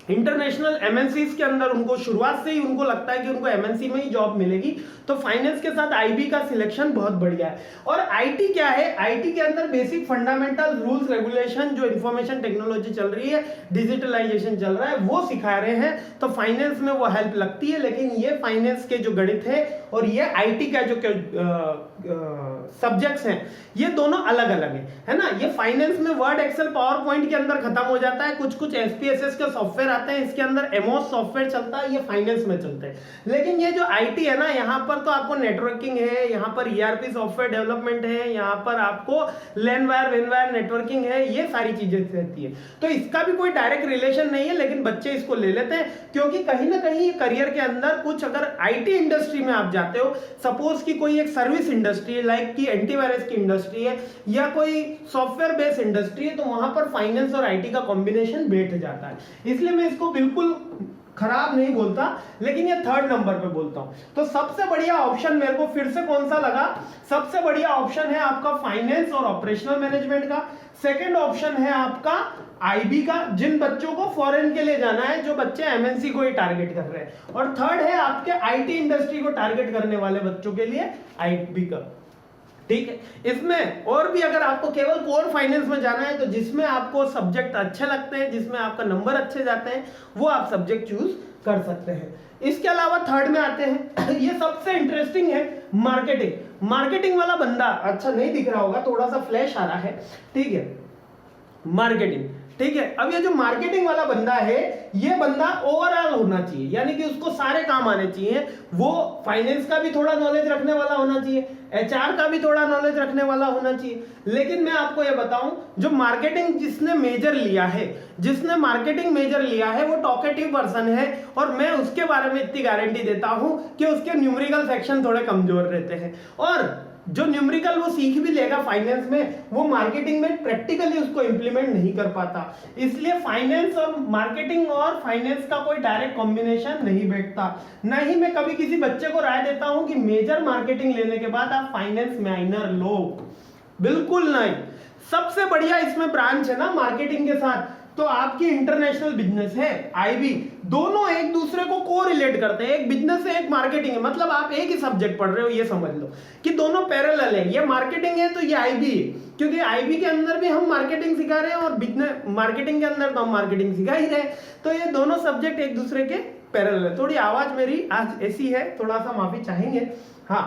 इंटरनेशनल एमएनसीज के अंदर उनको शुरुआत से ही उनको लगता है कि उनको एमएनसी में ही जॉब मिलेगी, तो फाइनेंस के साथ आईबी का सिलेक्शन बहुत बढ़िया है। और आईटी क्या है? आईटी के अंदर बेसिक फंडामेंटल रूल्स रेगुलेशन, जो इंफॉर्मेशन टेक्नोलॉजी चल रही है, डिजिटलाइजेशन चल रहा है, वो सिखा रहे हैं, तो फाइनेंस में वो हेल्प लगती है। लेकिन ये फाइनेंस के जो गणित है और ये आईटी का जो सब्जेक्ट्स हैं, ये दोनों अलग अलग है ना। ये फाइनेंस में वर्ड, एक्सेल, पावर पॉइंट के अंदर खत्म हो जाता है, कुछ कुछ एसपीएसएस के सॉफ्टवेयर आते हैं, इसके अंदर एमओएस सॉफ्टवेयर चलता है, ये फाइनेंस में चलते हैं। लेकिन ये जो आईटी है ना, यहाँ पर तो आपको नेटवर्किंग है, यहाँ पर ईआरपी सॉफ्टवेयर डेवलपमेंट है, यहाँ पर आपको लैन वायर, वेन वायर नेटवर्किंग है, ये सारी चीजें रहती है। तो इसका भी कोई डायरेक्ट रिलेशन नहीं है, लेकिन बच्चे इसको ले लेते हैं, क्योंकि कहीं ना कहीं करियर के अंदर कुछ, अगर आईटी इंडस्ट्री में आप जाते हो, सपोज कि कोई एक सर्विस इंडस्ट्री है, लाइक कि एंटीवायरस की इंडस्ट्री है या कोई सॉफ्टवेयर बेस्ड इंडस्ट्री है, तो वहां पर फाइनेंस और आईटी का कॉम्बिनेशन बैठ जाता है। इसलिए मैं इसको बिल्कुल खराब नहीं बोलता, लेकिन ये थर्ड नंबर पे बोलता हूं। तो सबसे बढ़िया ऑप्शन मेरे को फिर से कौन सा लगा, सबसे बढ़िया ऑप्शन है आपका फाइनेंस और ऑपरेशनल मैनेजमेंट का। सेकंड ऑप्शन है आपका आईबी का, जिन बच्चों को फॉरेन के लिए जाना है, जो बच्चे एमएनसी को ही टारगेट कर रहे हैं। और थर्ड है आपके आईटी इंडस्ट्री को टारगेट करने वाले बच्चों के लिए आईबी का। ठीक है, इसमें और भी अगर आपको केवल कोर फाइनेंस में जाना है, तो जिसमें आपको सब्जेक्ट अच्छे लगते हैं, जिसमें आपका नंबर अच्छे जाते हैं, वो आप सब्जेक्ट चूज कर सकते हैं। इसके अलावा थर्ड में आते हैं, ये सबसे इंटरेस्टिंग है, मार्केटिंग। मार्केटिंग वाला बंदा, अच्छा नहीं दिख रहा होगा, थोड़ा सा फ्लैश आ रहा है, ठीक है, मार्केटिंग, ठीक है। अब ये जो मार्केटिंग वाला बंदा है, ये बंदा ओवरऑल होना चाहिए, यानी कि उसको सारे काम आने चाहिए। वो फाइनेंस का भी थोड़ा नॉलेज रखने वाला होना चाहिए, एचआर का भी थोड़ा नॉलेज रखने वाला होना चाहिए। लेकिन मैं आपको ये बताऊं, जो मार्केटिंग जिसने मेजर लिया है, जिसने मार्केटिंग मेजर लिया है, वो टॉकेटिव पर्सन है, और मैं उसके बारे में इतनी गारंटी देता हूं कि उसके न्यूमेरिकल सेक्शन थोड़े कमजोर रहते हैं, और जो न्यूमेरिकल वो सीख भी लेगा फाइनेंस में, वो मार्केटिंग में प्रैक्टिकली उसको इंप्लीमेंट नहीं कर पाता। इसलिए फाइनेंस और मार्केटिंग और फाइनेंस का कोई डायरेक्ट कॉम्बिनेशन नहीं बैठता। न ही मैं कभी किसी बच्चे को राय देता हूं कि मेजर मार्केटिंग लेने के बाद आप फाइनेंस माइनर लो, बिल्कुल नहीं। सबसे बढ़िया इसमें ब्रांच है ना मार्केटिंग के साथ, तो आपकी इंटरनेशनल बिजनेस है, आईबी, दोनों एक दूसरे को को रिलेट करते हैं। एक बिजनेस है, एक मार्केटिंग है, मतलब आप एक ही सब्जेक्ट पढ़ रहे हो, ये समझ लो कि दोनों पैरेलल है। ये मार्केटिंग है तो ये आईबी है, क्योंकि आईबी के अंदर भी हम मार्केटिंग सिखा रहे हैं और बिजनेस मार्केटिंग के अंदर तो हम मार्केटिंग सिखा ही रहे हैं। तो ये दोनों सब्जेक्ट एक दूसरे के पैरेलल है। थोड़ी आवाज मेरी आज ऐसी है, थोड़ा सा माफी चाहेंगे, हाँ,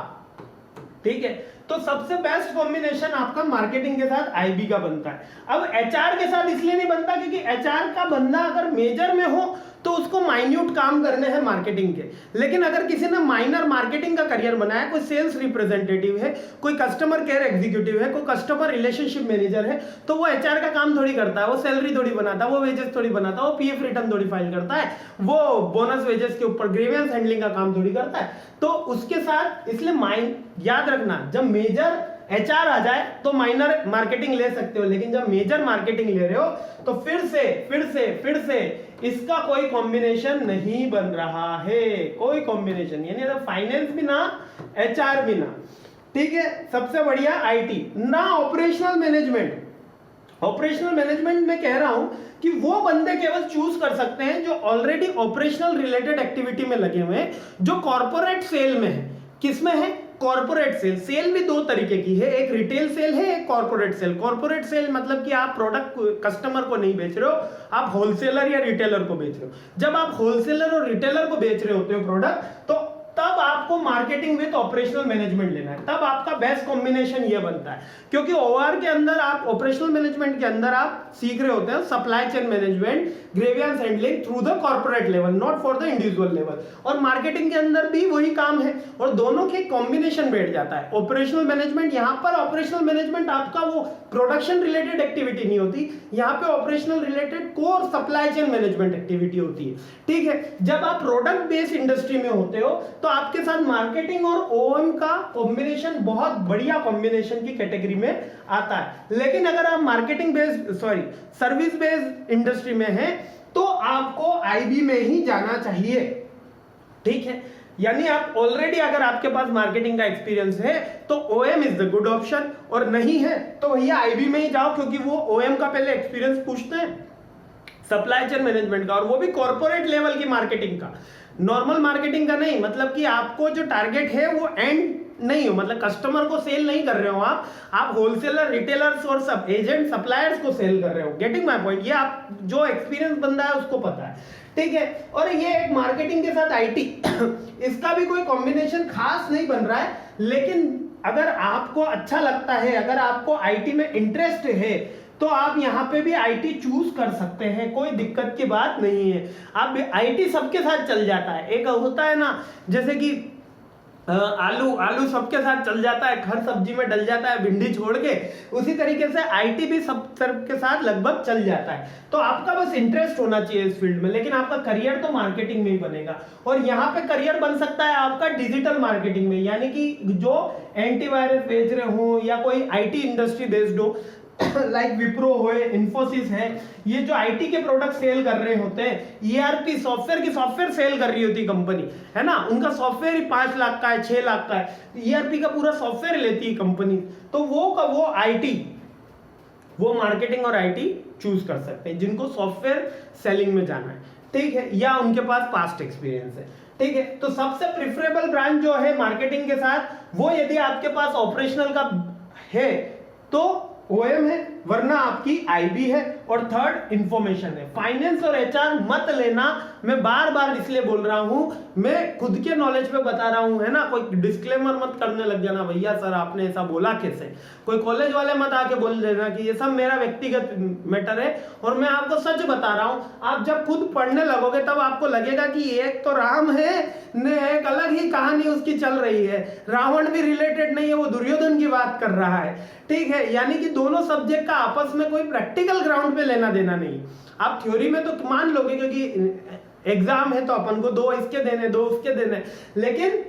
ठीक है। तो सबसे बेस्ट कॉम्बिनेशन आपका मार्केटिंग के साथ आईबी का बनता है। अब एचआर के साथ इसलिए नहीं बनता क्योंकि एचआर का बंदा अगर मेजर में हो तो उसको माइन्यूट काम करने हैं मार्केटिंग के। लेकिन अगर किसी ने माइनर मार्केटिंग का करियर बनाया, कोई सेल्स रिप्रेजेंटेटिव है, कोई कस्टमर केयर एग्जीक्यूटिव है, कोई कस्टमर रिलेशनशिप मैनेजर है, तो वो एचआर का काम थोड़ी करता है, वो सैलरी थोड़ी बनाता है, वो वेजेस थोड़ी बनाता है, वो पीएफ रिटर्न थोड़ी फाइल करता है, वो बोनस वेजेस के ऊपर ग्रीवेंस हैंडलिंग का काम थोड़ी करता है। तो उसके साथ इसलिए याद रखना, जब मेजर एचआर आ जाए तो माइनर मार्केटिंग ले सकते हो, लेकिन जब मेजर मार्केटिंग ले रहे हो तो फिर से इसका कोई कॉम्बिनेशन नहीं बन रहा है, कोई कॉम्बिनेशन, यानी फाइनेंस भी ना, एचआर भी ना, ठीक है। सबसे बढ़िया आईटी ना, ऑपरेशनल मैनेजमेंट। ऑपरेशनल मैनेजमेंट में कह रहा हूं कि वो बंदे केवल चूज कर सकते हैं जो ऑलरेडी ऑपरेशनल रिलेटेड एक्टिविटी में लगे हुए हैं, जो कॉर्पोरेट सेल में है। किसमें है? Corporate cell. सेल भी दो तरीके की है, एक रिटेल सेल है, एक कॉर्पोरेट सेल। कॉर्पोरेट सेल मतलब कि आप प्रोडक्ट कस्टमर को नहीं बेच रहे हो, आप होलसेलर या रिटेलर को बेच रहे हो। जब आप होलसेलर और रिटेलर को बेच रहे होते हो प्रोडक्ट, तो तब आपको मार्केटिंग विद ऑपरेशनल मैनेजमेंट लेना है, तब आपका बेस्ट कॉम्बिनेशन ये बनता है। क्योंकि ओआर के अंदर आप ऑपरेशनल मैनेजमेंट के अंदर आप सीख रहे होते हैं supply chain management, grievance handling through the corporate level, not for the individual level. और मार्केटिंग के अंदर भी वही काम है, और दोनों के कॉम्बिनेशन बैठ जाता है। ऑपरेशनल मैनेजमेंट, यहाँ पर ऑपरेशनल मैनेजमेंट आपका वो प्रोडक्शन रिलेटेड एक्टिविटी नहीं होती, यहाँ पे operational related core supply chain management activity होती है, ठीक है। जब आप प्रोडक्ट बेस्ड इंडस्ट्री में होते हो तो आपके साथ मार्केटिंग और ओएम का कॉम्बिनेशन बहुत बढ़िया कॉम्बिनेशन की कैटेगरी में आता है। लेकिन अगर आप marketing based service based industry में हैं तो आपको आईबी में ही जाना चाहिए, ठीक है। यानी आप ऑलरेडी अगर आपके पास मार्केटिंग का एक्सपीरियंस है तो OM is the good option, और नहीं है तो भैया आईबी में ही जाओ, क्योंकि वो ओएम का पहले एक्सपीरियंस पूछते हैं, सप्लाई चेन मैनेजमेंट का, और वो भी कॉर्पोरेट लेवल की मार्केटिंग का, नॉर्मल मार्केटिंग का नहीं। मतलब कि आपको जो टारगेट है वो एंड नहीं हो, मतलब कस्टमर को सेल नहीं कर रहे हो आप होलसेलर, रिटेलर्स और सब एजेंट सप्लायर्स को सेल कर रहे हो। Getting my point? ये आप जो एक्सपीरियंस बंदा है उसको पता है, ठीक है। और ये एक मार्केटिंग के साथ आईटी इसका भी कोई कॉम्बिनेशन खास नहीं बन रहा है, लेकिन अगर आपको अच्छा लगता है, अगर आपको आईटी में इंटरेस्ट है, तो आप यहाँ पे भी आईटी चूज कर सकते हैं, कोई दिक्कत की बात नहीं है। आप आईटी सबके साथ चल जाता है। एक होता है ना, जैसे कि आलू आलू सबके साथ चल जाता है, हर सब्जी में डल जाता है भिंडी छोड़ के, उसी तरीके से आईटी भी सबके साथ लगभग चल जाता है। तो आपका बस इंटरेस्ट होना चाहिए इस फील्ड में, लेकिन आपका करियर तो मार्केटिंग में ही बनेगा। और यहाँ पे करियर बन सकता है आपका डिजिटल मार्केटिंग में, यानी कि जो एंटीवायरस बेच रहे हो या कोई आईटी इंडस्ट्री बेस्ड हो लाइक विप्रो हो, इन्फोसिस है, ये जो आईटी के प्रोडक्ट सेल कर रहे होते हैं, ईआरपी सॉफ्टवेयर की सॉफ्टवेयर सेल कर रही होती कंपनी, है ना, उनका सॉफ्टवेयर ही 5 लाख का है, 6 लाख का है, ईआरपी का पूरा सॉफ्टवेयर लेती है कंपनी। तो वो आईटी, वो मार्केटिंग और आईटी चूज कर सकते हैं जिनको सॉफ्टवेयर सेलिंग में जाना है, ठीक है, या उनके पास पास्ट एक्सपीरियंस है, ठीक है। तो सबसे प्रिफरेबल ब्रांच जो है मार्केटिंग के साथ, वो यदि आपके पास ऑपरेशनल का है तो ओएम है, वरना आपकी आईबी है, और थर्ड इंफॉर्मेशन है। फाइनेंस और एचआर मत लेना, मैं बार बार इसलिए बोल रहा हूं, मैं खुद के नॉलेज पे बता रहा हूं, है ना, कोई डिस्क्लेमर मत करने लग जाना, भैया सर आपने ऐसा बोला कैसे, कोई कॉलेज वाले मत आके बोल देना कि ये सब मेरा व्यक्तिगत मैटर है, और मैं आपको सच बता रहा हूं। आप जब खुद पढ़ने लगोगे तब आपको लगेगा कि एक तो राम है ने, एक अलग ही कहानी उसकी चल रही है, रावण भी रिलेटेड नहीं है, वो दुर्योधन की बात कर रहा है, ठीक है। यानी कि दोनों सब्जेक्ट का आपस में कोई प्रैक्टिकल ग्राउंड पे लेना देना नहीं। आप थ्योरी में तो मान लोगे क्योंकि एग्जाम है तो अपन को 2 इसके देने 2 उसके देने, लेकिन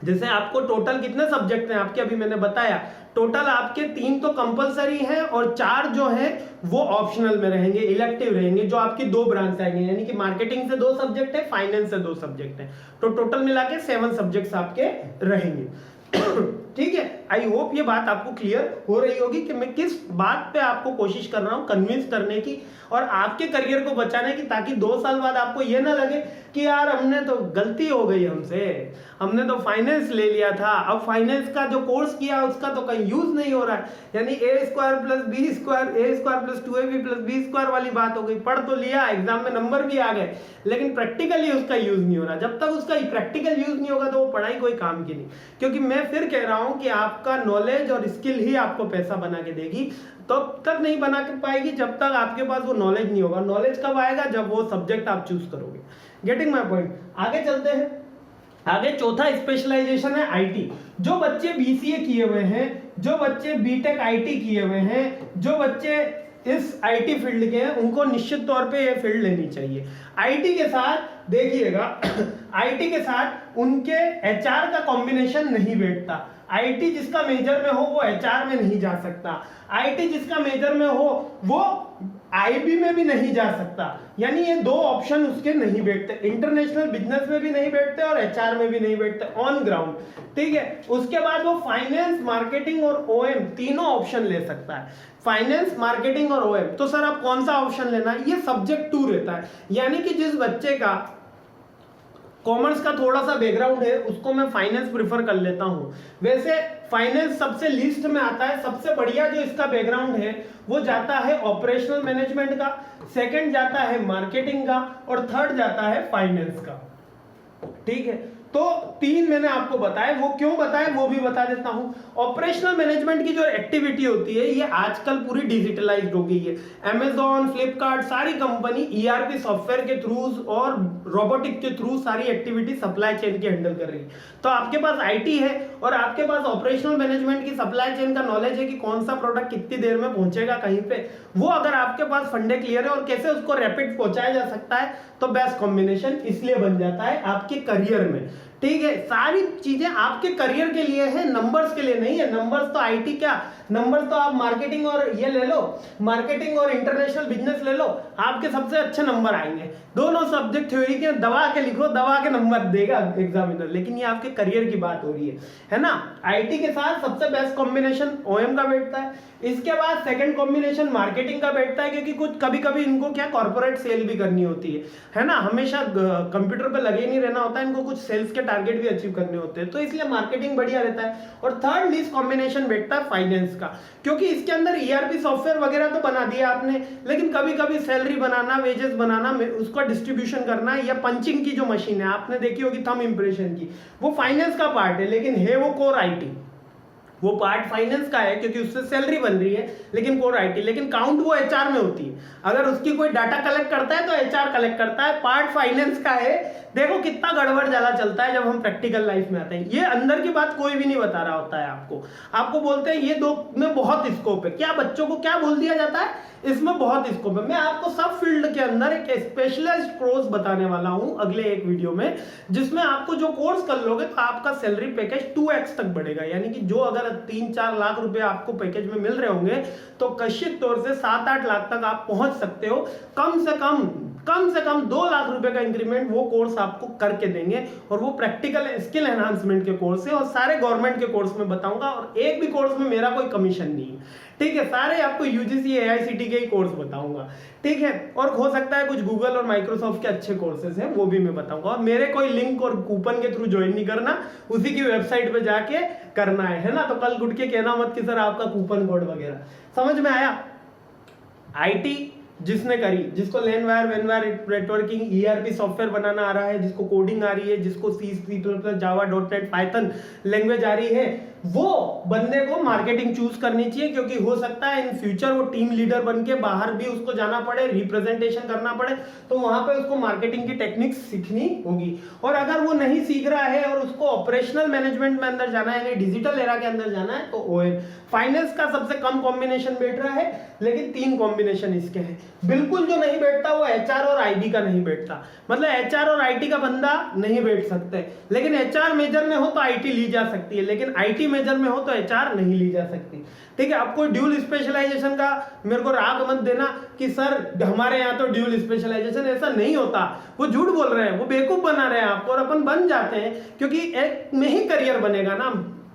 जैसे आपको टोटल कितने सब्जेक्ट हैं आपके, अभी मैंने बताया, टोटल आपके 3 तो कंपलसरी हैं और 4 जो हैं वो ऑप्शनल में रहेंगे, इलेक्टिव रहेंगे, जो आपकी 2 ब्रांच आएंगे, यानी कि मार्केटिंग से 2 सब्जेक्ट है, फाइनेंस से 2 सब्जेक्ट है, तो टोटल मिला के 7 सब्जेक्ट्स आपके रहेंगे ठीक है। आई होप ये बात आपको क्लियर हो रही होगी कि मैं किस बात पे आपको कोशिश कर रहा हूं कन्विंस करने की और आपके करियर को बचाने की, ताकि 2 साल बाद आपको ये ना लगे कि यार हमने तो गलती हो गई हमसे, हमने तो फाइनेंस ले लिया था, अब फाइनेंस का जो कोर्स किया उसका तो कहीं यूज नहीं हो रहा है, यानी a² + b² a² + 2ab + b² वाली बात हो गई। पढ़ तो लिया, एग्जाम में नंबर भी आ गए, लेकिन प्रैक्टिकली उसका यूज नहीं हो रहा। जब तक उसका प्रैक्टिकल यूज नहीं होगा तो वो पढ़ाई कोई काम की नहीं, क्योंकि मैं फिर कह रहा हूं कि आपका नॉलेज और स्किल ही आपको पैसा बना के देगी, तब तक नहीं बना के पाएगी जब तक आपके पास वो नॉलेज नहीं होगा। नॉलेज कब आएगा? जब वो सब्जेक्ट आप चूज करोगे। Getting my point. आगे चलते हैं। आगे चौथा स्पेशलाइजेशन है आईटी। जो बच्चे बीसीए किए हुए हैं, जो बच्चे बीटेक आईटी किए हुए हैं, जो बच्चे इस आईटी फील्ड के हैं, उनको निश्चित तौर पे ये फील्ड लेनी चाहिए। आईटी के साथ देखिएगा आईटी के साथ उनके एचआर का कॉम्बिनेशन नहीं बैठता। आईटी जिसका मेजर में हो वो एचआर में नहीं जा सकता, आईटी जिसका मेजर में हो वो आईबी में भी नहीं जा सकता। यानी ये 2 ऑप्शन उसके नहीं बैठते, इंटरनेशनल बिजनेस में भी नहीं बैठते और एचआर में भी नहीं बैठते ऑन ग्राउंड, ठीक है। उसके बाद वो फाइनेंस, मार्केटिंग और ओएम तीनों ऑप्शन ले सकता है। फाइनेंस, मार्केटिंग और ओएम। तो सर आप कौन सा ऑप्शन लेना है? ये सब्जेक्ट 2 रहता है, यानी कि जिस बच्चे का कॉमर्स का थोड़ा सा बैकग्राउंड है उसको मैं फाइनेंस प्रिफर कर लेता हूं। वैसे फाइनेंस सबसे लिस्ट में आता है। सबसे बढ़िया जो इसका बैकग्राउंड है वो जाता है ऑपरेशनल मैनेजमेंट का, सेकंड जाता है मार्केटिंग का और थर्ड जाता है फाइनेंस का, ठीक है। तो 3 मैंने आपको बताए, वो क्यों बताए वो भी बता देता हूं। ऑपरेशनल मैनेजमेंट की जो एक्टिविटी होती है ये आजकल पूरी डिजिटलाइज्ड हो गई है। Amazon, फ्लिपकार्ट, सारी कंपनी ईआरपी सॉफ्टवेयर के थ्रू और रोबोटिक के थ्रू सारी एक्टिविटी सप्लाई चेन की हैंडल कर रही है। तो आपके पास आईटी है और आपके पास ऑपरेशनल मैनेजमेंट की सप्लाई चेन का नॉलेज है कि कौन सा प्रोडक्ट कितनी देर में पहुंचेगा कहीं पे, वो अगर आपके पास फंडे क्लियर है और कैसे उसको रैपिड पहुंचाया जा सकता है, तो बेस्ट कॉम्बिनेशन इसलिए बन जाता है आपके करियर में, ठीक है। सारी चीजें आपके करियर के लिए है, नंबर्स के लिए नहीं है। नंबर्स तो आईटी क्या, नंबर्स तो आप मार्केटिंग और ये ले लो, मार्केटिंग और इंटरनेशनल बिजनेस ले लो, आपके सबसे अच्छे नंबर आएंगे। दोनों सब्जेक्ट थ्योरी के दबा के लिखो, दबा के नंबर देगा एग्जामिनर, लेकिन ये आपके करियर की बात हो रही है ना। आईटी के साथ सबसे बेस्ट कॉम्बिनेशन ओएम का बैठता है। इसके बाद सेकंड कॉम्बिनेशन मार्केटिंग का बैठता है, क्योंकि कुछ कभी कभी इनको क्या कॉर्पोरेट सेल भी करनी होती है ना, हमेशा कंप्यूटर पे लगे नहीं रहना होता है, इनको कुछ सेल्स के टारगेट भी अचीव करने होते हैं, तो इसलिए मार्केटिंग बढ़िया रहता है। और थर्ड लिस्ट कॉम्बिनेशन बैठता है फाइनेंस का, क्योंकि इसके अंदर ईआरपी सॉफ्टवेयर वगैरह तो बना दिया आपने, लेकिन कभी कभी सैलरी बनाना, वेजेस बनाना, उसका डिस्ट्रीब्यूशन करना, या पंचिंग की जो मशीन है आपने देखी होगी थंब इंप्रेशन की, वो फाइनेंस का पार्ट है, लेकिन है वो कोर आईटी, वो पार्ट फाइनेंस का है क्योंकि उससे सैलरी बन रही है, लेकिन कोर आईटी, लेकिन काउंट वो एचआर में होती है। अगर उसकी कोई डाटा कलेक्ट करता है तो एचआर कलेक्ट करता है, पार्ट फाइनेंस का है। देखो कितना गड़बड़ जला चलता है जब हम प्रैक्टिकल लाइफ में आते हैं। ये अंदर की बात कोई भी नहीं बता रहा होता है आपको बोलते हैं ये दो में बहुत स्कोप है। क्या बच्चों को क्या बोल दिया जाता है, इसमें बहुत स्कोप है। मैं आपको सब फील्ड के अंदर एक स्पेशलाइज्ड कोर्स बताने वाला हूं अगले एक वीडियो में, जिसमें आपको जो कोर्स कर लोगे तो आपका सैलरी पैकेज 2x तक बढ़ेगा। यानी कि जो अगर 3-4 लाख रुपए आपको पैकेज में मिल रहे होंगे तो कश्चित तौर से 7-8 लाख तक आप पहुंच सकते हो। कम से कम 2 लाख रुपए का इंक्रीमेंट वो कोर्स आपको करके देंगे, और वो प्रैक्टिकल स्किल एनहांसमेंट के कोर्स है, और सारे गवर्नमेंट के कोर्स में बताऊंगा, और एक भी कोर्स में मेरा कोई कमीशन नहीं है, ठीक है। सारे आपको यूजीसी एआईसीटी के ही कोर्स बताऊंगा, ठीक है। और हो सकता है कुछ गूगल और माइक्रोसॉफ्ट के अच्छे कोर्सेज हैं, वो भी मैं बताऊंगा। और मेरे कोई लिंक और कूपन के थ्रू ज्वाइन नहीं करना, उसी की वेबसाइट पे जाके करना है ना। तो कल गुट के कहना मत कि सर आपका कूपन कोड वगैरह। समझ में आया? आईटी जिसने करी, जिसको लैनवायर वेनवायर नेटवर्किंग ईआरपी सॉफ्टवेयर बनाना आ रहा है, जिसको कोडिंग आ रही है, जिसको सी++, जावा, .NET, पाइथन लैंग्वेज आ रही है, वो बंदे को मार्केटिंग चूज करनी चाहिए। क्योंकि हो सकता है इन फ्यूचर वो टीम लीडर बन के बाहर भी उसको जाना पड़े, रिप्रेजेंटेशन करना पड़े, तो वहां पे उसको मार्केटिंग की टेक्निक्स सीखनी होगी। और अगर वो नहीं सीख रहा है और उसको ऑपरेशनल मैनेजमेंट में अंदर जाना है, डिजिटल एरा के अंदर जाना है, तो ओएम फाइनेंस का सबसे कम कॉम्बिनेशन बैठ रहा है, लेकिन 3 कॉम्बिनेशन इसके हैं। बिल्कुल जो नहीं बैठता वो एचआर और आईटी का नहीं बैठता, मतलब एचआर और आईटी का बंदा नहीं बैठ सकते। लेकिन एचआर मेजर में हो तो आईटी ली जा सकती है, लेकिन आईटी मेजर में हो तो एचआर नहीं ली जा सकती, ठीक है। आपको ड्यूल स्पेशलाइजेशन का मेरे को राग मत देना कि सर हमारे यहाँ तो ड्यूल स्पेशलाइजेशन, ऐसा नहीं होता। वो झूठ बोल रहे हैं, वो बेवकूफ बना रहे हैं आपको, और अपन बन जाते हैं क्योंकि एक में ही करियर बनेगा ना।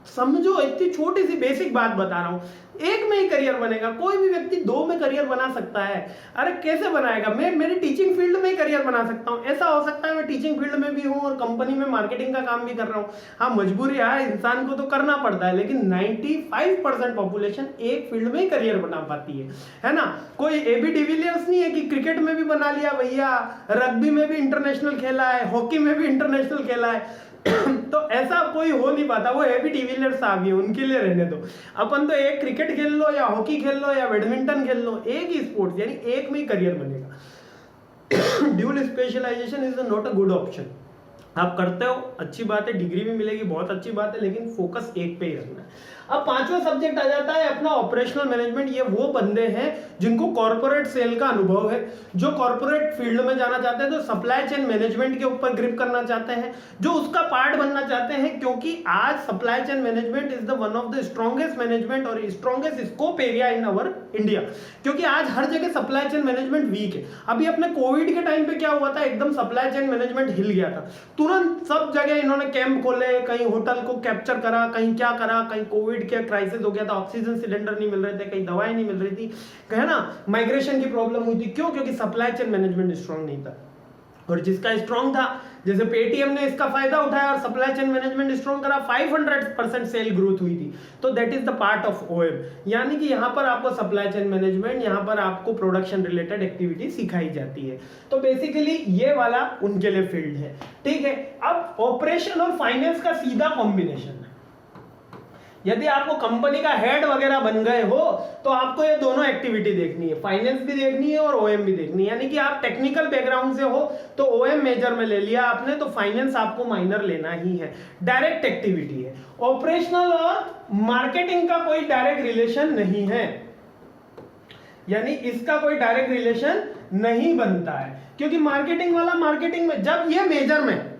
समझो, इतनी छोटी सी बेसिक बात बता रहा हूं, एक में ही करियर बनेगा। कोई भी व्यक्ति 2 में करियर बना सकता है। अरे कैसे बनाएगा? मैं मेरी टीचिंग फील्ड में ही करियर बना सकता हूं। ऐसा हो सकता है मैं टीचिंग फील्ड में भी हूं और कंपनी में मार्केटिंग का काम भी कर रहा हूं। हाँ, मजबूरी है, इंसान को तो करना पड़ता है, लेकिन 95% पॉपुलेशन एक फील्ड में ही करियर बना पाती है ना। कोई एबी डिविलियर्स नहीं है कि क्रिकेट में भी बना लिया भैया, रग्बी में भी इंटरनेशनल खेला है, हॉकी में भी इंटरनेशनल खेला है। तो ऐसा कोई हो नहीं पाता। वो एबी डिविलियर्स आ गए, उनके लिए रहने दो। अपन तो एक क्रिकेट खेल लो या हॉकी खेल लो या बैडमिंटन खेल लो, एक ही स्पोर्ट्स, यानी एक में ही करियर बनेगा। Dual specialisation is not a good option. आप करते हो, अच्छी बात है, डिग्री भी मिलेगी, बहुत अच्छी बात है, लेकिन फोकस एक पे ही रखना है। अब 5वां सब्जेक्ट आ जाता है अपना ऑपरेशनल मैनेजमेंट। ये वो बंदे हैं जिनको कॉर्पोरेट सेल का अनुभव है, जो कॉर्पोरेट फील्ड में जाना चाहते हैं, तो सप्लाई चेन मैनेजमेंट के ऊपर ग्रिप करना चाहते हैं, जो उसका पार्ट बनना चाहते हैं। क्योंकि आज supply chain management is the one of the strongest management और strongest scope area in our India. क्योंकि आज हर जगह सप्लाई चेन मैनेजमेंट वीक है। अभी अपने कोविड के टाइम पे क्या हुआ था, एकदम सप्लाई चेन मैनेजमेंट हिल गया था। तुरंत सब जगह इन्होंने कैंप खोले, कहीं होटल को कैप्चर करा, कहीं क्या करा, कहीं कोविड के क्राइसिस हो गया था, ऑक्सीजन सिलेंडर नहीं मिल रहे थे, कहीं दवाएं नहीं मिल रही थी, है ना, माइग्रेशन की प्रॉब्लम हुई थी। क्यों? क्योंकि सप्लाई चेन मैनेजमेंट स्ट्रांग नहीं था। और जिसका स्ट्रांग था, जैसे पेटीएम ने इसका फायदा उठाया और सप्लाई चेन मैनेजमेंट स्ट्रांग करा, 500% सेल ग्रोथ हुई थी। तो that is the part of OM. यानी कि यहाँ पर आपको सप्लाई चेन मैनेजमेंट, यहाँ पर आपको प्रोडक्शन रिलेटेड एक्टिविटी सिखाई जाती है। तो बेसिकली ये वाला उनके लिए फील्ड है, ठीक है। अब ऑपरेशन और फाइनेंस का सीधा कॉम्बिनेशन है। यदि आपको कंपनी का हेड वगैरह बन गए हो तो आपको ये दोनों एक्टिविटी देखनी है, फाइनेंस भी देखनी है और ओएम भी देखनी है। यानी कि आप टेक्निकल बैकग्राउंड से हो तो ओएम मेजर में ले लिया आपने, तो फाइनेंस आपको माइनर लेना ही है। डायरेक्ट एक्टिविटी है। ऑपरेशनल और मार्केटिंग का कोई डायरेक्ट रिलेशन नहीं है, यानी इसका कोई डायरेक्ट रिलेशन नहीं बनता है। क्योंकि मार्केटिंग वाला मार्केटिंग में, जब ये मेजर में,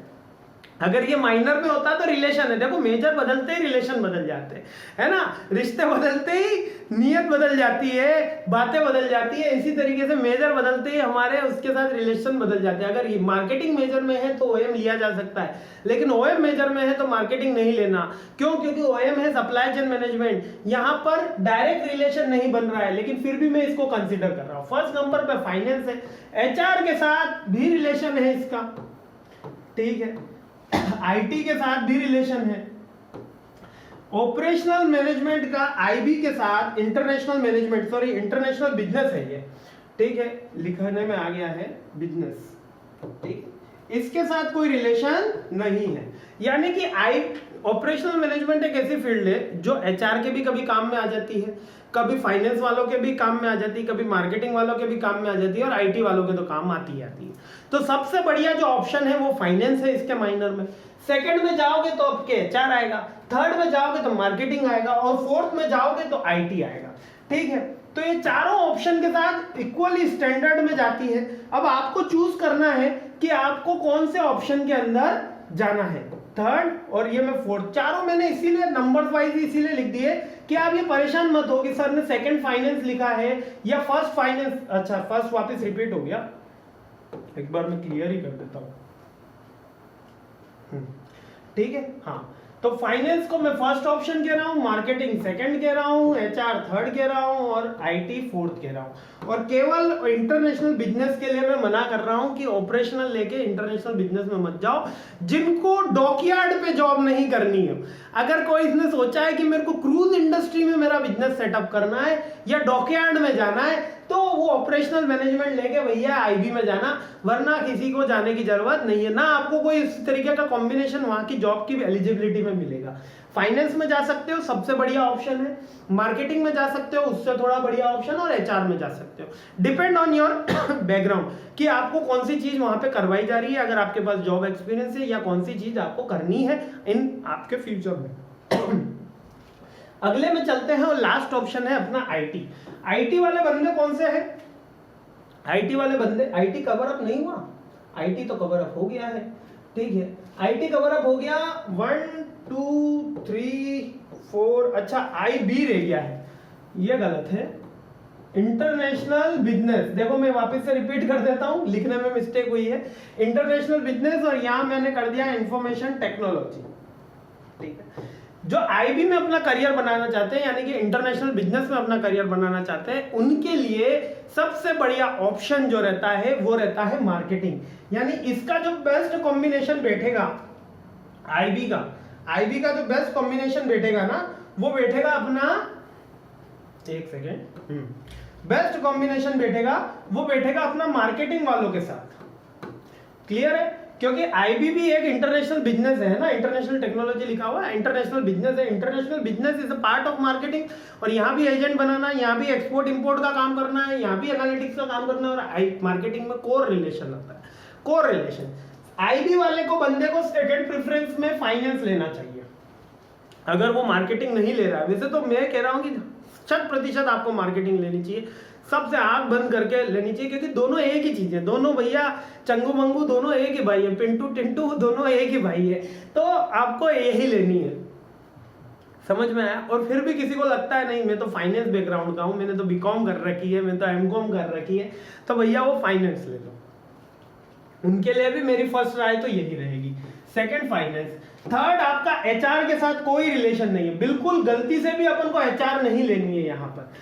अगर ये माइनर में होता तो रिलेशन है। देखो, मेजर बदलते ही रिलेशन बदल जाते हैं, है ना, रिश्ते बदलते ही नियत बदल जाती है, बातें बदल जाती है। इसी तरीके से मेजर बदलते ही हमारे उसके साथ रिलेशन बदल जाते हैं। अगर ये मार्केटिंग मेजर में है तो ओएम लिया जा सकता है, लेकिन ओएम मेजर में है तो मार्केटिंग नहीं लेना। क्यों? क्योंकि ओएम है सप्लाई चेन मैनेजमेंट, यहां पर डायरेक्ट रिलेशन नहीं बन रहा है, लेकिन फिर भी मैं इसको कंसिडर कर रहा हूं। फर्स्ट नंबर पे फाइनेंस है, एचआर के साथ भी रिलेशन है इसका, ठीक है, आईटी के साथ भी रिलेशन है, ऑपरेशनल मैनेजमेंट का आईबी के साथ, international management, sorry international business है ये, ठीक है, लिखने में आ गया है बिजनेस, ठीक, इसके साथ कोई रिलेशन नहीं है। यानी कि ऑपरेशनल मैनेजमेंट एक ऐसी फील्ड है जो एचआर के भी कभी काम में आ जाती है, कभी फाइनेंस वालों के भी काम में आ जाती है, कभी मार्केटिंग वालों के भी काम में आ जाती है, और आईटी वालों के तो काम आती है। तो सबसे बढ़िया जो ऑप्शन है वो फाइनेंस है इसके माइनर में। सेकंड में जाओगे तो आपके एचआर आएगा, थर्ड में जाओगे तो मार्केटिंग आएगा, और फोर्थ में जाओगे तो आईटी आएगा। ठीक है, तो ये चारों ऑप्शन के साथ इक्वली स्टैंडर्ड में जाती है। अब आपको चूज करना है कि आपको कौन से ऑप्शन के अंदर जाना है, थर्ड और ये मैं फोर्थ। चारों मैंने इसीलिए नंबर्स वाइज इसीलिए लिख दिए कि आप ये परेशान मत हो कि सर ने सेकंड फाइनेंस लिखा है या फर्स्ट फाइनेंस। अच्छा, फर्स्ट वापस रिपीट हो गया, एक बार मैं क्लियर ही कर देता हूं। ठीक है, हाँ, तो फाइनेंस को मैं फर्स्ट ऑप्शन कह रहा हूं, मार्केटिंग सेकंड कह रहा हूं, एचआर थर्ड कह रहा हूं, और आईटी फोर्थ कह रहा हूं। और केवल इंटरनेशनल बिजनेस के लिए मैं मना कर रहा हूं कि ऑपरेशनल लेके इंटरनेशनल बिजनेस में मत जाओ, जिनको डॉकयार्ड पे जॉब नहीं करनी है। अगर कोई इसने सोचा है कि मेरे को क्रूज इंडस्ट्री में मेरा बिजनेस सेटअप करना है या डॉकयार्ड में जाना है, तो वो ऑपरेशनल मैनेजमेंट लेके भैया आईबी में जाना, वरना किसी को जाने की जरूरत नहीं है। ना आपको कोई इस तरीके का कॉम्बिनेशन वहां की जॉब की एलिजिबिलिटी में मिलेगा। फाइनेंस में जा सकते हो, सबसे बढ़िया ऑप्शन है, मार्केटिंग में जा सकते हो, उससे थोड़ा बढ़िया ऑप्शन, और एचआर में जा सकते हो। डिपेंड ऑन योर बैकग्राउंड कि आपको कौन सी चीज वहां पे करवाई जा रही है, अगर आपके पास जॉब एक्सपीरियंस है, या कौन सी चीज आपको करनी है इन आपके फ्यूचर में। अगले में चलते हैं, और लास्ट ऑप्शन है अपना आईटी। आईटी वाले बंदे कौन से हैं? आईटी वाले बंदे, आईटी कवर अप नहीं हुआ, आईटी तो कवर अप हो गया है। ठीक है, आईटी कवर अप हो गया, 1 2 3 4, अच्छा आईबी रह गया है, ये गलत है। इंटरनेशनल बिजनेस, देखो मैं वापस से रिपीट कर देता हूं, लिखने में मिस्टेक हुई है। इंटरनेशनल बिजनेस, और यहां मैंने कर दिया इंफॉर्मेशन टेक्नोलॉजी। ठीक है, जो आईबी में अपना करियर बनाना चाहते हैं, यानी कि इंटरनेशनल बिजनेस में अपना करियर बनाना चाहते हैं, उनके लिए सबसे बढ़िया ऑप्शन जो रहता है वो रहता है मार्केटिंग। यानी इसका जो बेस्ट कॉम्बिनेशन बैठेगा आईबी का जो बेस्ट कॉम्बिनेशन बैठेगा ना, वो बैठेगा अपना, एक सेकेंड, बेस्ट कॉम्बिनेशन बैठेगा वो बैठेगा अपना मार्केटिंग वालों के साथ। क्लियर है? क्योंकि आईबी भी एक इंटरनेशनल बिजनेस है ना, इंटरनेशनल टेक्नोलॉजी लिखा हुआ है, इंटरनेशनल बिजनेस है। International business is a part of marketing, और यहाँ भी एजेंट बनाना, यहाँ भी एक्सपोर्ट इंपोर्ट का काम करना है, यहाँ भी एनालिटिक्स का काम करना है, और मार्केटिंग में कोर रिलेशन होता है, कोर रिलेशन। आईबी वाले को, बंदे को सेकंड प्रेफरेंस में फाइनेंस लेना चाहिए अगर वो मार्केटिंग नहीं ले रहा है। वैसे तो मैं कह रहा हूँ कि 100% आपको मार्केटिंग लेनी चाहिए, सबसे आंख बंद करके लेनी चाहिए, क्योंकि दोनों एक ही चीज है, दोनों भैया चंगू मंगू दोनों एक ही भाई है, पिंटू टिंटू दोनों एक ही भाई है, तो आपको यही लेनी है। समझ में आया? और फिर भी किसी को लगता है नहीं मैं तो फाइनेंस बैकग्राउंड का हूं, मैंने तो बीकॉम कर रखी है, मैं तो एमकॉम कर रखी है, तो भैया वो फाइनेंस ले लो। उनके लिए भी मेरी फर्स्ट राय तो यही रहेगी, सेकंड फाइनेंस। थर्ड, आपका एचआर के साथ कोई रिलेशन नहीं है, बिल्कुल गलती से भी अपन को एचआर नहीं लेनी है। यहाँ पर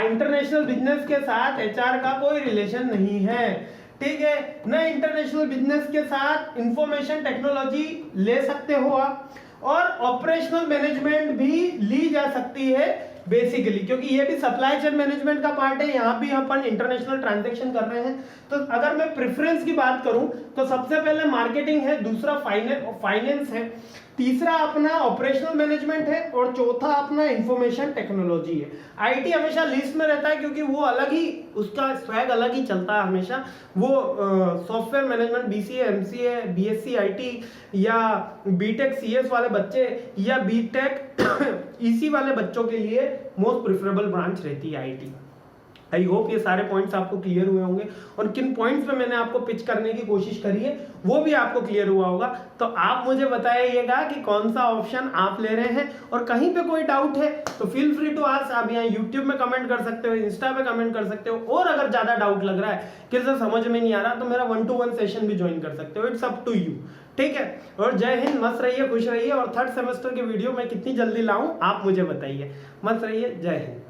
इंटरनेशनल बिजनेस के साथ एचआर का कोई रिलेशन नहीं है। ठीक है, न इंटरनेशनल बिजनेस के साथ इंफॉर्मेशन टेक्नोलॉजी ले सकते हो आप, और ऑपरेशनल मैनेजमेंट भी ली जा सकती है बेसिकली, क्योंकि ये भी सप्लाई चेन मैनेजमेंट का पार्ट है। यहाँ भी अपन इंटरनेशनल ट्रांजैक्शन कर रहे हैं। तो अगर मैं प्रेफरेंस की बात करूं तो सबसे पहले मार्केटिंग है, दूसरा फाइनेंस है, तीसरा अपना ऑपरेशनल मैनेजमेंट है, और चौथा अपना इंफॉर्मेशन टेक्नोलॉजी है। आईटी हमेशा लिस्ट में रहता है, क्योंकि वो अलग ही, उसका स्वैग अलग ही चलता है हमेशा। वो software management, BCA, MCA, BSc IT, या बीटेक सीएस वाले बच्चे, या बीटेक ईसी वाले बच्चों के लिए मोस्ट प्रेफरेबल ब्रांच रहती है आईटी। आई होप ये सारे पॉइंट्स आपको क्लियर हुए होंगे, और किन पॉइंट्स पे मैंने आपको पिच करने की कोशिश करी है वो भी आपको क्लियर हुआ होगा। तो आप मुझे बताइएगा कि कौन सा ऑप्शन आप ले रहे हैं, और कहीं पे कोई डाउट है तो फील फ्री टू आस्क। आप यहाँ यूट्यूब में कमेंट कर सकते हो, इंस्टा पे कमेंट कर सकते हो, और अगर ज्यादा डाउट लग रहा है कि सर समझ में नहीं आ रहा, तो मेरा 1-to-1 सेशन भी ज्वाइन कर सकते हो। It's up to you. ठीक है, और जय हिंद, मस्त रहिए, खुश रहिए, और थर्ड सेमेस्टर के वीडियो मैं कितनी जल्दी लाऊं आप मुझे बताइए। मस्त रहिए, जय हिंद।